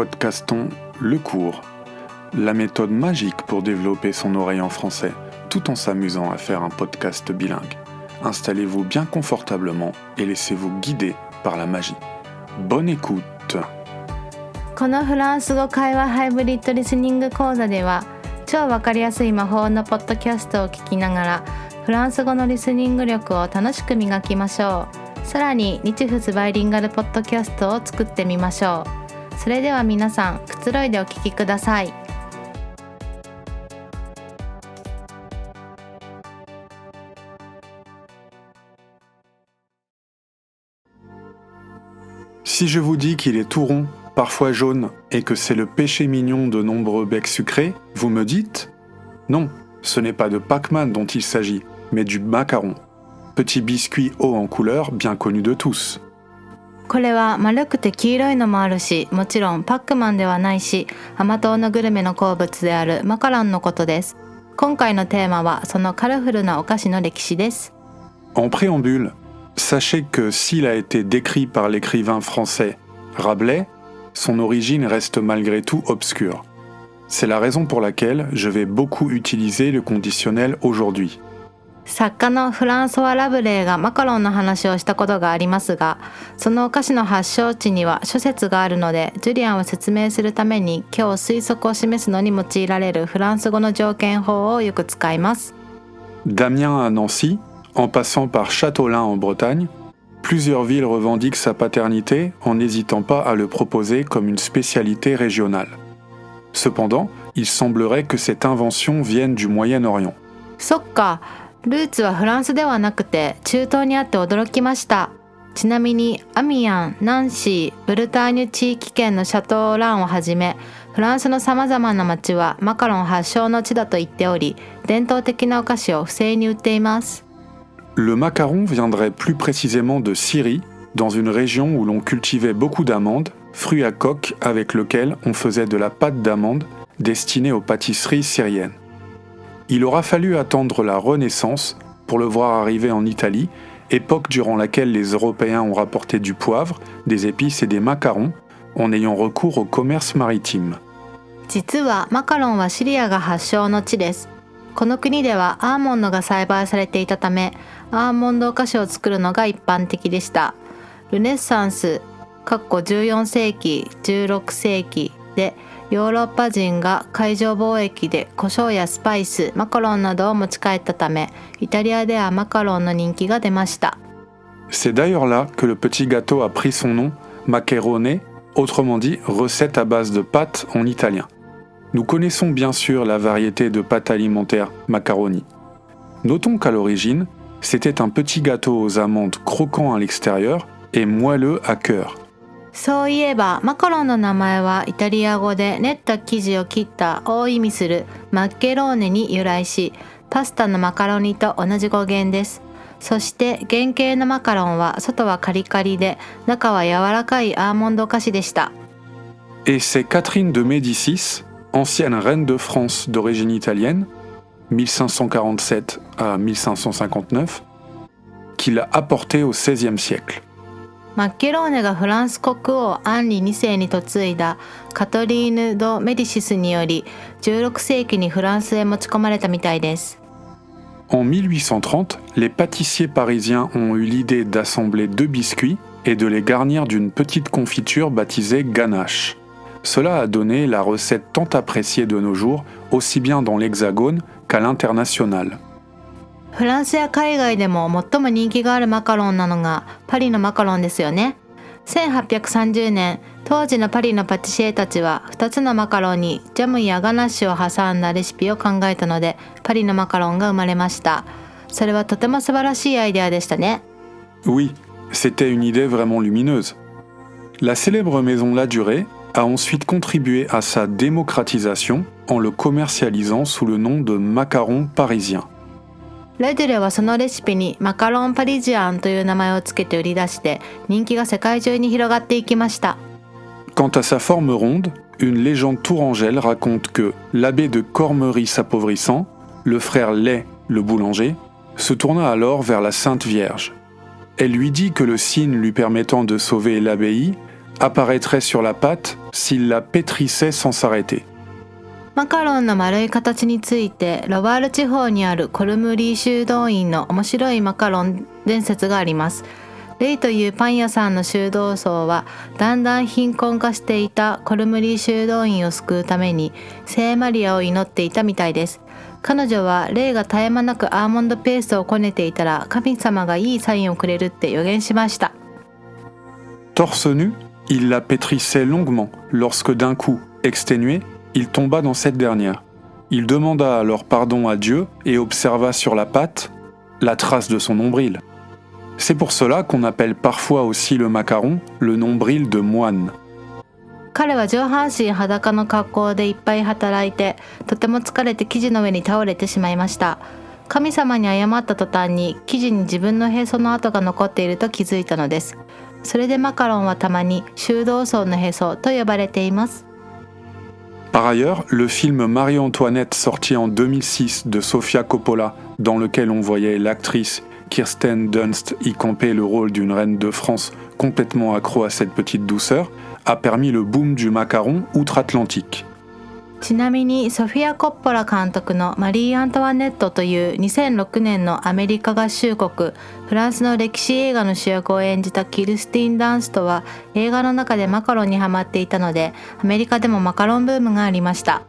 podcastons Le Cours, la méthode magique pour développer son oreille en français, tout en s'amusant à faire un podcast bilingue. Installez-vous bien confortablement et laissez-vous guider par la magie. Bonne écoute! このフランス語会話ハイブリッドリスニング講座では、超わかりやすい魔法のポッドキャストを聞きながらフランス語のリスニング力を楽しく磨きましょう。さらに日仏バイリンガルポッドキャストを作ってみましょう。それでは皆さん、くつろいでお聞きください。Si je vous dis qu'il est tout rond, parfois jaune, et que c'est le péché mignon de nombreux becs sucrés, vous me dites « Non, ce n'est pas de Pac-Man dont il s'agit, mais du macaron. Petit biscuit haut en couleur, bien connu de tous. » これは丸くて黄色いのもあるし、もちろんパックマンではないし、甘党のグルメの好物であるマカロンのことです。今回のテーマはそのカラフルなお菓子の歴史です。En préambule, sachez que s'il a été décrit par l'écrivain français Rabelais, son origine reste malgré tout obscure. C'est la raison pour laquelle je vais beaucoup utiliser le conditionnel aujourd'hui. 作家のフランソワ・ラブレーがマカロンの話をしたことがありますが、そのお菓子の発祥地には諸説があるので、ジュリアンを説明するために今日推測を示すのに用いられるフランス語の条件法をよく使います。D'Amiens à Nancy, en passant par Châteaulin en Bretagne, plusieurs villes revendiquent sa paternité en n'hésitant pas à le proposer comme une spécialité régionale. Cependant, il semblerait que cette invention vienne du Moyen-Orient. そっか、ルーツはフランスではなくて中東にあって驚きました。ちなみにアミアン、ナンシー、ブルターニュ地域圏のシャトーランをはじめ、フランスのさまざまな町はマカロン発祥の地だと言っており、伝統的なお菓子を不正に売っています。Le macaron viendrait plus précisément de Syrie, dans une région où l'on cultivait beaucoup d'amandes, fruits à coque avec lequel on faisait de la pâte d'amande destinée aux pâtisseries syriennes. Il aura fallu attendre la Renaissance pour le voir arriver en Italie, époque durant laquelle les Européens ont rapporté du poivre, des épices et des macarons, en ayant recours au commerce maritime. 実はマカロンはシリアが発祥の地です。この国ではアーモンドが栽培されていたため、アーモンドお菓子を作るのが一般的でした。ルネッサンス14世紀16世紀でヨーロッパ人が海上貿易で胡椒やスパイス、マカロンなどを持ち帰ったため、イタリアではマカロンの人気が出ました。C'est d'ailleurs là que le petit gâteau a pris son nom, maccherone, autrement dit recette à base de pâtes en italien. Nous connaissons bien sûr la variété de pâtes alimentaires macaroni. Notons qu'à l'origine, c'était un petit gâteau aux amandes croquant à l'extérieur et moelleux à cœur. そういえばマカロンの名前はイタリア語で練った生地を切ったを意味するマッケローネに由来し、パスタのマカロニと同じ語源です。そして原型のマカロンは外はカリカリで中は柔らかいアーモンド菓子でした。Et c'est Catherine de Médicis, ancienne reine de France d'origine italienne, 1547 à 1559, qui l'a apporté au XVIe siècle. マッケローネがフランス国王アンリ2世に嫁いだカトリーヌ・ド・メディシスにより16世紀にフランスへ持ち込まれたみたいです。En 1830, les pâtissiers parisiens ont eu l'idée d'assembler 2 biscuits et de les garnir d'une petite confiture baptisée ganache. Cela a donné la recette tant appréciée de nos jours, aussi bien dans l'Hexagone qu'à l'international. フランスや海外でも最も人気があるマカロンなのがパリのマカロンですよね。1830年、当時のパリのパティシエたちは2つのマカロンにジャムやガナッシュを挟んだレシピを考えたので、パリのマカロンが生まれました。それはとても素晴らしいアイデアでしたね。Oui, c'était une idée vraiment lumineuse. La célèbre maison Ladurée a ensuite contribué à sa démocratisation en le commercialisant sous le nom de macaron parisien. ラデュレはそのレシピにマカロンパリジアンという名前をつけて売り出して人気が世界中に広がっていきました。Quant à sa forme ronde, une légende tourangelle raconte que l'abbé de Cormery s'appauvrissant, le frère Lay, le boulanger, se tourna alors vers la Sainte Vierge. Elle lui dit que le signe lui permettant de sauver l'abbaye apparaîtrait sur la pâte s'il la pétrissait sans s'arrêter. マカロンの丸い形についてロワール地方にあるコルムリー修道院の面白いマカロン伝説があります。レイというパン屋さんの修道僧はだんだん貧困化していたコルムリー修道院を救うために聖マリアを祈っていたみたいです。彼女はレイが絶え間なくアーモンドペーストをこねていたら神様がいいサインをくれるって予言しました。Torse nu, il la pétrissait longuement lorsque d'un coup, exténué, il tomba dans cette dernière. Il demanda alors pardon à Dieu et observa sur la pâte la trace de son nombril. C'est pour cela qu'on appelle parfois aussi le macaron le nombril de moine. 彼は上半身裸の格好でいっぱい働いて、とても疲れて生地の上に倒れてしまいました。神様に謝った途端に生地に自分のへその跡が残っていると気づいたのです。それでマカロンはたまに修道僧のへそと呼ばれています。Par ailleurs, le film Marie-Antoinette sorti en 2006 de Sofia Coppola, dans lequel on voyait l'actrice Kirsten Dunst y camper le rôle d'une reine de France complètement accro à cette petite douceur, a permis le boom du macaron outre-Atlantique. ちなみにソフィア・コッポラ監督のマリー・アントワネットという2006年のアメリカ合衆国フランスの歴史映画の主役を演じたキルスティン・ダンストは映画の中でマカロンにハマっていたのでアメリカでもマカロンブームがありました。